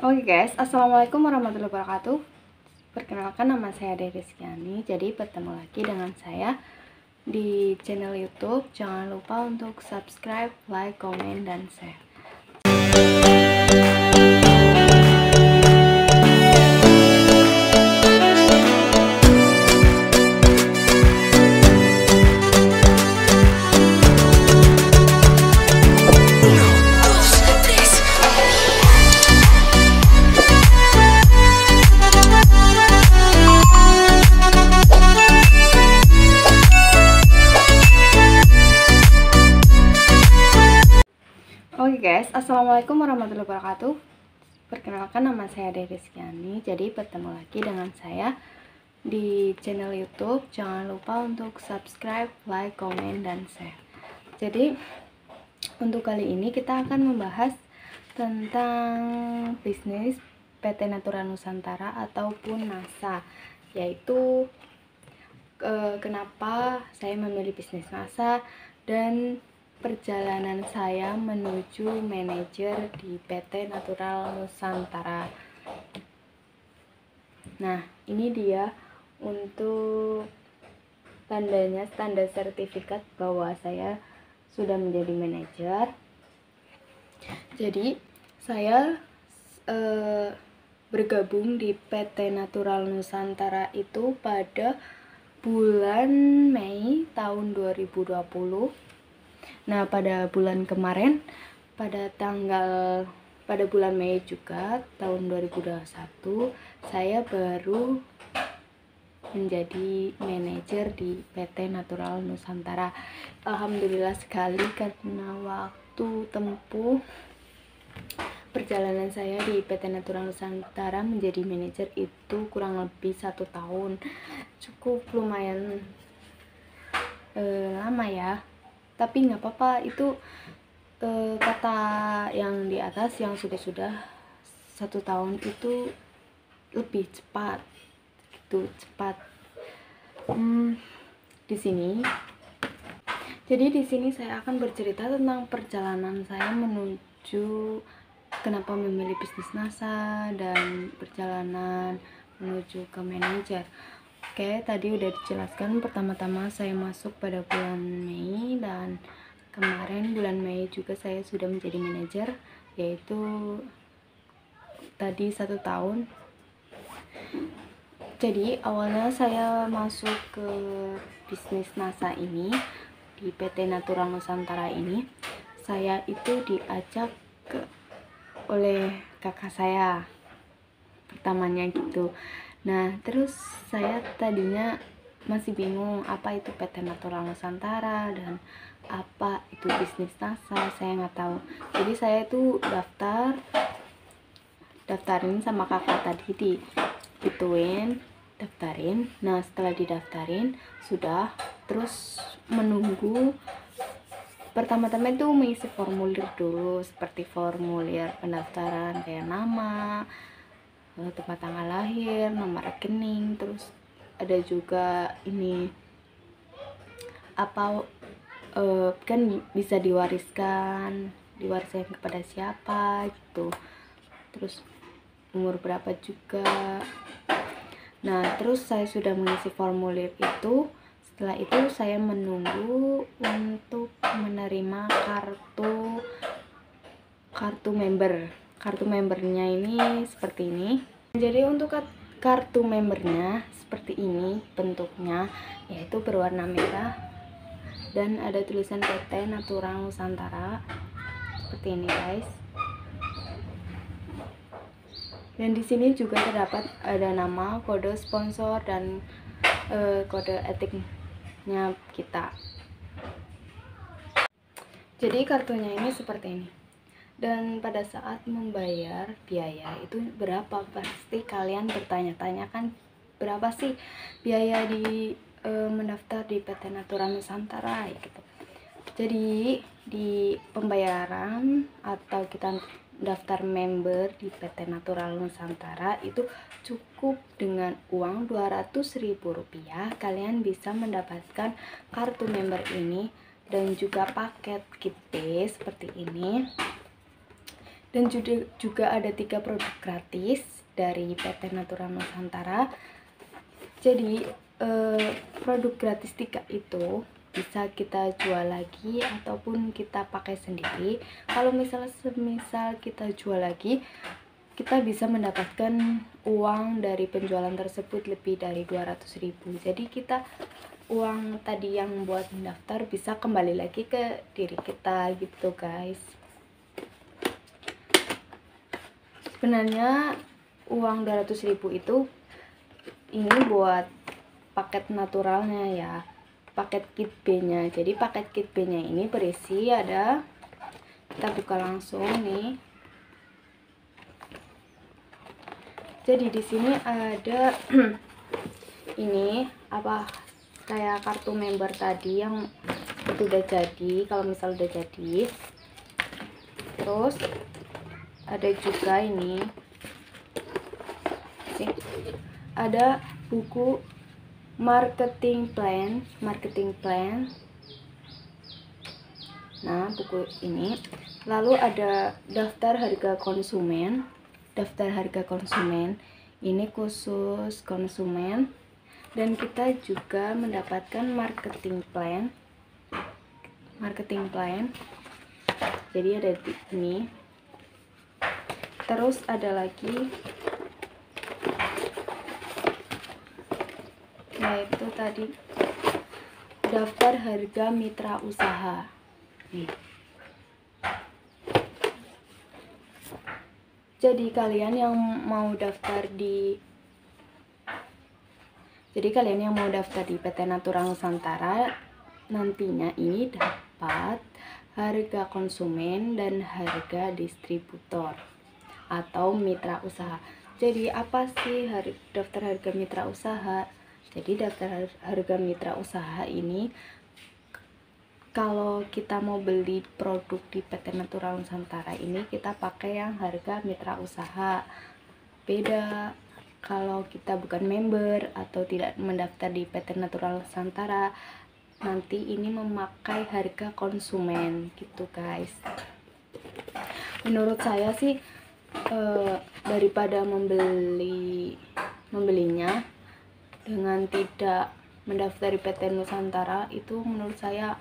Oke guys, assalamualaikum warahmatullahi wabarakatuh. Perkenalkan, nama saya Dede Rizkyani. Jadi bertemu lagi dengan saya di channel YouTube. Jangan lupa untuk subscribe, like, komen, dan share. Oke guys, assalamualaikum warahmatullahi wabarakatuh. Perkenalkan, nama saya Dede Rizkyani. Jadi bertemu lagi dengan saya di channel YouTube. Jangan lupa untuk subscribe, like, komen, dan share. Jadi untuk kali ini kita akan membahas tentang bisnis PT Natura Nusantara ataupun NASA, yaitu kenapa saya memilih bisnis NASA dan perjalanan saya menuju manajer di PT Natural Nusantara. Nah, ini dia untuk tandanya, tanda sertifikat bahwa saya sudah menjadi manajer. Jadi saya bergabung di PT Natural Nusantara itu pada bulan Mei tahun 2020. Nah, pada bulan kemarin, pada bulan Mei juga tahun 2021, saya baru menjadi manajer di PT Natural Nusantara. Alhamdulillah sekali, karena waktu tempuh perjalanan saya di PT Natural Nusantara menjadi manajer itu kurang lebih 1 tahun. Cukup lumayan lama ya, tapi nggak apa-apa. Itu kata yang di atas, yang sudah 1 tahun itu lebih cepat gitu, cepat. Jadi di sini saya akan bercerita tentang perjalanan saya menuju kenapa memilih bisnis NASA dan perjalanan menuju ke manajer. Oke, tadi udah dijelaskan. Pertama-tama saya masuk pada bulan Mei, dan kemarin bulan Mei juga saya sudah menjadi manajer, yaitu tadi 1 tahun. Jadi awalnya saya masuk ke bisnis NASA ini, di PT Natural Nusantara ini, saya itu diajak oleh kakak saya pertamanya gitu. Nah, terus saya tadinya masih bingung apa itu PT Natural Nusantara dan apa itu bisnis NASA, saya nggak tahu. Jadi saya itu daftarin sama kakak tadi, daftarin. Nah, setelah didaftarin sudah, terus menunggu. Pertama-tama itu mengisi formulir dulu, seperti formulir pendaftaran kayak nama, tempat tanggal lahir, nomor rekening, terus ada juga ini apa kan bisa diwariskan kepada siapa gitu, terus umur berapa juga. Nah, terus saya sudah mengisi formulir itu. Setelah itu saya menunggu untuk menerima kartu member. Kartu membernya ini seperti ini. Jadi untuk kartu membernya seperti ini bentuknya, yaitu berwarna merah dan ada tulisan PT Natural Nusantara seperti ini guys. Dan di sini juga terdapat ada nama, kode sponsor, dan kode etiknya kita. Jadi kartunya ini seperti ini. Dan pada saat membayar biaya itu berapa, pasti kalian bertanya-tanya kan, berapa sih biaya di mendaftar di PT Natural Nusantara gitu. Jadi di pembayaran atau kita daftar member di PT Natural Nusantara itu cukup dengan uang Rp200.000, kalian bisa mendapatkan kartu member ini dan juga paket kit B seperti ini. Dan juga ada 3 produk gratis dari PT Natura Nusantara. Jadi produk gratis 3 itu bisa kita jual lagi ataupun kita pakai sendiri. Kalau semisal kita jual lagi, kita bisa mendapatkan uang dari penjualan tersebut lebih dari 200.000. Jadi kita uang tadi yang buat mendaftar bisa kembali lagi ke diri kita gitu guys. Sebenarnya uang 200.000 itu ini buat paket naturalnya ya, paket kit B nya. Jadi paket kit B nya ini berisi ada, kita buka langsung nih. Jadi di sini ada ini apa, kayak kartu member tadi yang itu udah jadi, kalau misal udah jadi. Terus ada juga ini ada buku marketing plan. Nah, buku ini. Lalu ada daftar harga konsumen. Ini khusus konsumen. Dan kita juga mendapatkan marketing plan. Jadi ada di ini. Terus ada lagi yaitu tadi daftar harga mitra usaha nih. Jadi kalian yang mau daftar di PT Natura Nusantara nantinya ini dapat harga konsumen dan harga distributor atau mitra usaha. Jadi apa sih daftar harga mitra usaha? Jadi daftar harga mitra usaha ini kalau kita mau beli produk di PT Natura Nusantara ini kita pakai yang harga mitra usaha. Beda kalau kita bukan member atau tidak mendaftar di PT Natura Nusantara, nanti ini memakai harga konsumen gitu guys. Menurut saya sih daripada membelinya dengan tidak mendaftar di PT Nusantara, itu menurut saya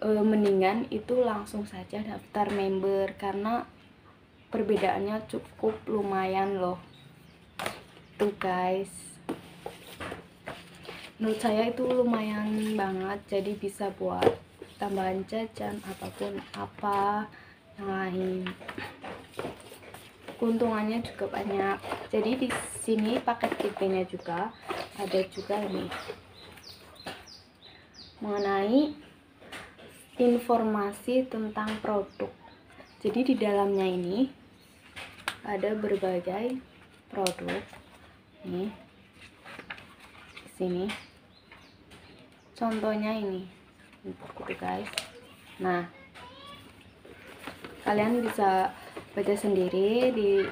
mendingan itu langsung saja daftar member, karena perbedaannya cukup lumayan loh tuh guys. Menurut saya itu lumayan banget, jadi bisa buat tambahan jajan ataupun apa yang lain. Keuntungannya juga banyak. Jadi di sini paket KP-nya juga ada juga ini mengenai informasi tentang produk. Jadi di dalamnya ini ada berbagai produk nih. Di sini contohnya ini gitu guys. Nah, kalian bisa baca sendiri di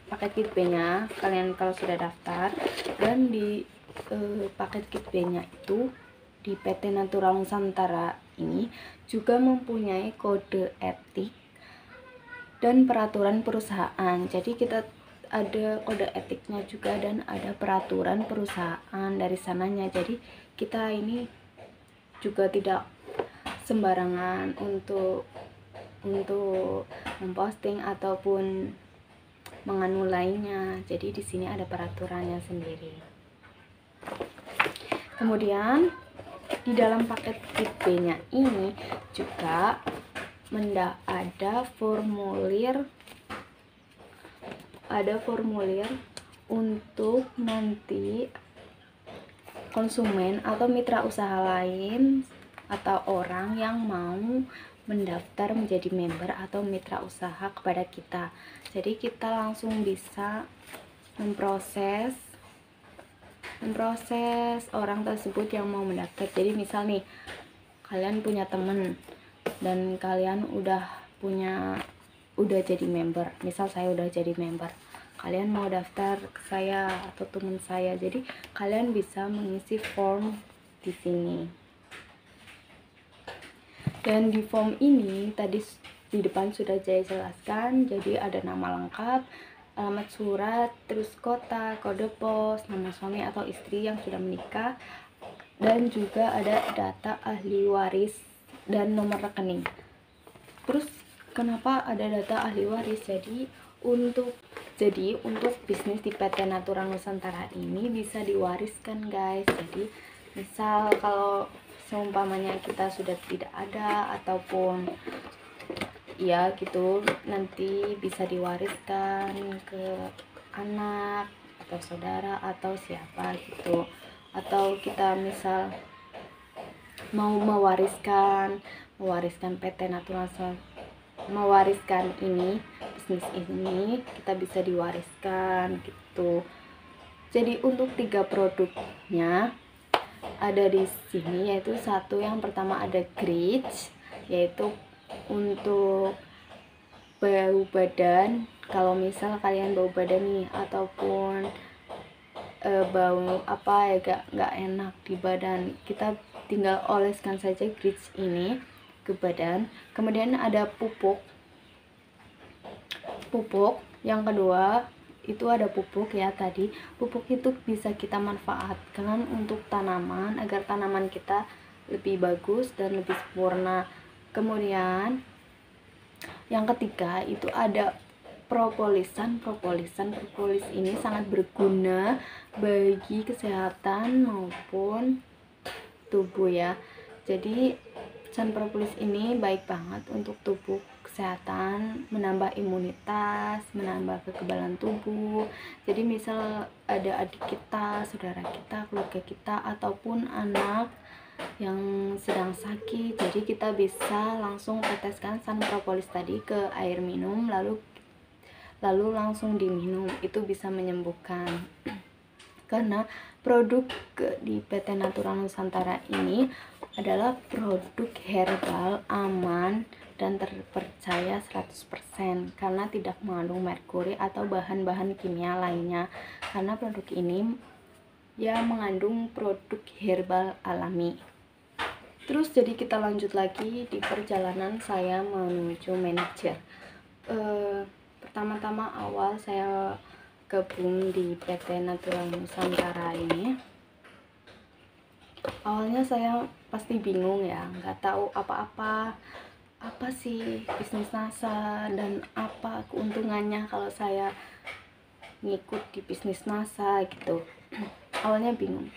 paket kit B-nya kalian kalau sudah daftar. Dan di paket kit B-nya itu di PT Natura Nusantara ini juga mempunyai kode etik dan peraturan perusahaan. Jadi kita ada kode etiknya juga dan ada peraturan perusahaan dari sananya. Jadi kita ini juga tidak sembarangan untuk memposting ataupun menganulainya. Jadi di sini ada peraturannya sendiri. Kemudian di dalam paket kit B-nya ini juga ada formulir untuk nanti konsumen atau mitra usaha lain atau orang yang mau mendaftar menjadi member atau mitra usaha kepada kita. Jadi kita langsung bisa memproses orang tersebut yang mau mendaftar. Jadi misal nih kalian punya temen dan kalian udah jadi member. Misal saya udah jadi member, kalian mau daftar ke saya atau teman saya, jadi kalian bisa mengisi form di sini. Dan di form ini tadi di depan sudah saya jelaskan. Jadi ada nama lengkap, alamat surat, terus kota, kode pos, nama suami atau istri yang sudah menikah, dan juga ada data ahli waris dan nomor rekening. Terus kenapa ada data ahli waris? Jadi untuk bisnis di PT Natura Nusantara ini bisa diwariskan, guys. Jadi misal kalau seumpamanya kita sudah tidak ada ataupun ya gitu, nanti bisa diwariskan ke anak atau saudara atau siapa gitu. Atau kita misal mau mewariskan PT Natura, mewariskan bisnis ini, kita bisa diwariskan gitu. Jadi untuk 3 produknya ada di sini, yaitu satu, yang pertama ada Gridge, yaitu untuk bau badan. Kalau misal kalian bau badan nih, ataupun bau apa ya, gak enak di badan, kita tinggal oleskan saja Gridge ini ke badan. Kemudian ada pupuk yang kedua itu ada pupuk ya. Tadi pupuk itu bisa kita manfaatkan untuk tanaman agar tanaman kita lebih bagus dan lebih sempurna. Kemudian yang ketiga itu ada propolisan. Propolis ini sangat berguna bagi kesehatan maupun tubuh ya. Jadi propolis ini baik banget untuk tubuh, kesehatan, menambah imunitas, menambah kekebalan tubuh. Jadi misal ada adik kita, saudara kita, keluarga kita, ataupun anak yang sedang sakit, jadi kita bisa langsung teteskan propolis tadi ke air minum, lalu langsung diminum. Itu bisa menyembuhkan. Karena produk di PT Natura Nusantara ini adalah produk herbal, aman, dan terpercaya 100% karena tidak mengandung merkuri atau bahan-bahan kimia lainnya. Karena produk ini ya mengandung produk herbal alami. Terus jadi kita lanjut lagi di perjalanan saya menuju manajer. Pertama-tama awal saya gabung di PT Natura Nusantara ini, awalnya saya pasti bingung ya, nggak tahu apa sih bisnis NASA dan apa keuntungannya kalau saya ngikut di bisnis NASA gitu. Awalnya bingung,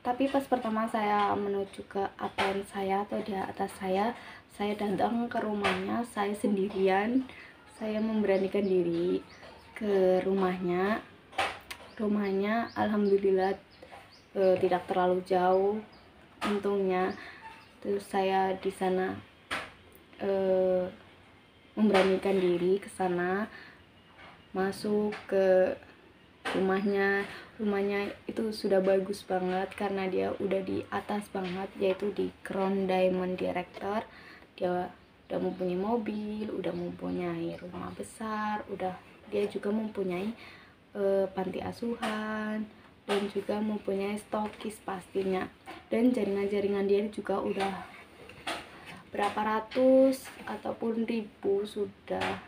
tapi pas pertama saya menuju ke upline saya atau di atas saya datang ke rumahnya, saya sendirian, saya memberanikan diri ke rumahnya. Alhamdulillah tidak terlalu jauh untungnya. Terus saya di sana memberanikan diri ke sana, masuk ke rumahnya itu sudah bagus banget karena dia udah di atas banget, yaitu di Crown Diamond Director. Dia udah mempunyai mobil, udah mempunyai rumah besar, dia juga mempunyai panti asuhan, dan juga mempunyai stokis pastinya. Dan jaringan-jaringan dia juga udah berapa ratus ataupun ribu sudah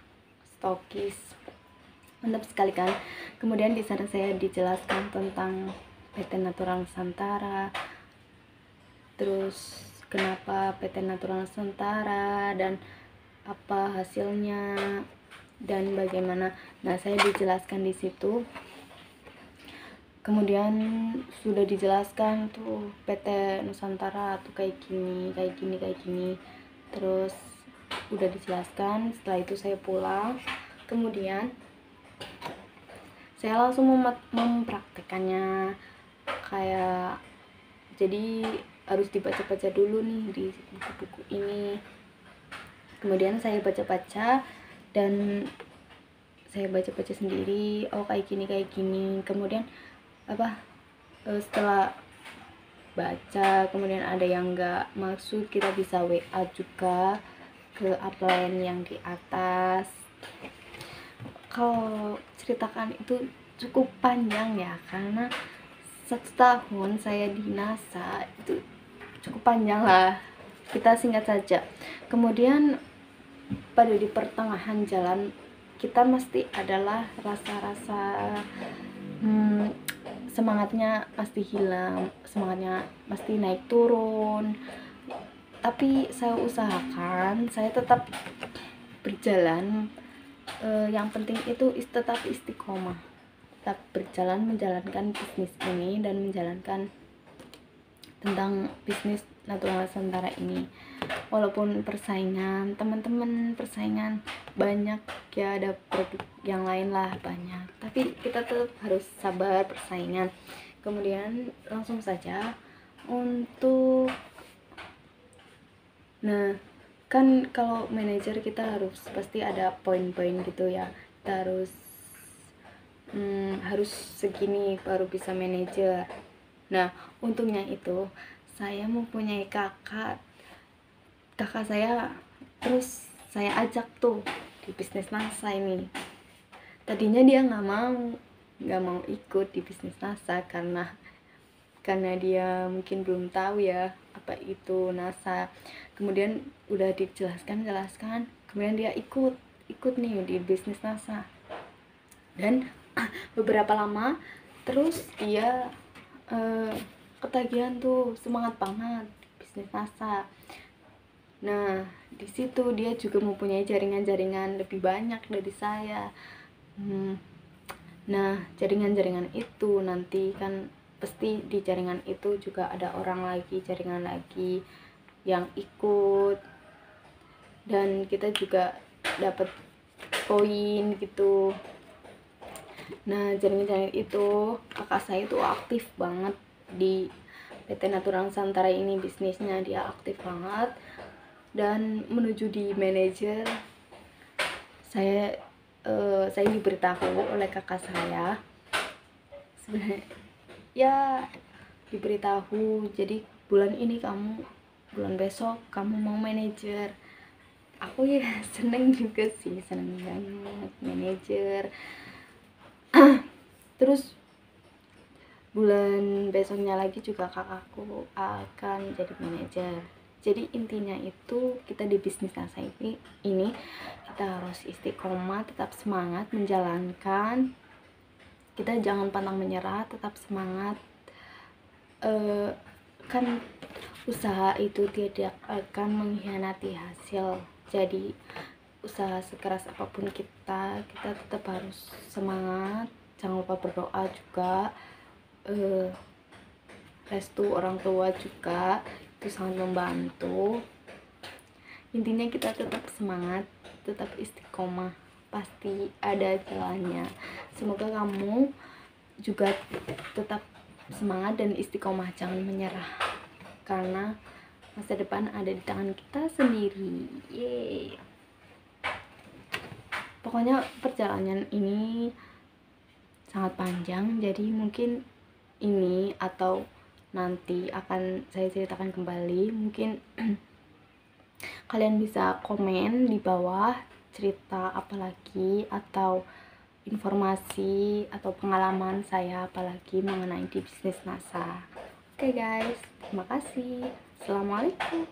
stokis. Mantap sekali kan. Kemudian di sana saya dijelaskan tentang PT Natura Nusantara, terus kenapa PT Natura Nusantara dan apa hasilnya dan bagaimana. Nah, saya dijelaskan di situ. Kemudian sudah dijelaskan tuh PT Nusantara tuh kayak gini. Terus udah dijelaskan. Setelah itu saya pulang. Kemudian saya langsung mempraktekannya. Kayak jadi harus dibaca-baca dulu nih di buku-buku ini. Kemudian saya baca-baca dan saya baca-baca sendiri. Oh kayak gini. Kemudian setelah baca, kemudian ada yang nggak maksud, kita bisa WA juga ke upline yang di atas. Kalau ceritakan itu cukup panjang ya, karena 1 tahun saya di NASA itu cukup panjang lah, kita singkat saja. Kemudian pada di pertengahan jalan kita mesti adalah rasa-rasa semangatnya pasti hilang, semangatnya pasti naik turun. Tapi saya usahakan saya tetap berjalan, yang penting itu tetap istiqomah, tetap berjalan menjalankan bisnis ini dan menjalankan tentang bisnis natural nusantara ini. Walaupun persaingan teman-teman, persaingan banyak ya, ada produk yang lain lah banyak, tapi kita tetap harus sabar persaingan. Kemudian langsung saja untuk, nah kan kalau manajer kita harus pasti ada poin-poin gitu ya, kita harus segini baru bisa manajer. Nah untungnya itu saya mempunyai kakak saya, terus saya ajak tuh di bisnis NASA ini. Tadinya dia nggak mau ikut di bisnis NASA karena dia mungkin belum tahu ya apa itu NASA. Kemudian udah dijelaskan, kemudian dia ikut nih di bisnis NASA, dan beberapa lama terus dia ketagihan tuh, semangat banget bisnis NASA. Nah di situ dia juga mempunyai jaringan-jaringan lebih banyak dari saya. Nah jaringan-jaringan itu nanti kan pasti di jaringan itu juga ada jaringan lagi yang ikut, dan kita juga dapat poin gitu. Nah jaringan-jaringan itu kakak saya itu aktif banget di PT Natural Nusantara ini, bisnisnya dia aktif banget. Dan menuju di manajer, saya diberitahu oleh kakak saya, sebenarnya ya diberitahu jadi bulan besok kamu mau manajer. Aku ya seneng juga sih, seneng banget manajer. Terus bulan besoknya lagi juga kakakku akan jadi manajer. Jadi intinya itu kita di bisnis NASA ini kita harus istiqomah, tetap semangat menjalankan. Kita jangan pantang menyerah, tetap semangat. Kan usaha itu tidak akan mengkhianati hasil. Jadi usaha sekeras apapun kita tetap harus semangat. Jangan lupa berdoa juga, restu orang tua juga itu sangat membantu. Intinya kita tetap semangat, tetap istiqomah, pasti ada jalannya. Semoga kamu juga tetap semangat dan istiqomah, jangan menyerah, karena masa depan ada di tangan kita sendiri. Yeay. Pokoknya perjalanan ini sangat panjang, jadi mungkin ini atau nanti akan saya ceritakan kembali. Mungkin kalian bisa komen di bawah cerita apalagi atau informasi atau pengalaman saya apalagi mengenai di bisnis NASA. Oke guys, terima kasih. Assalamualaikum.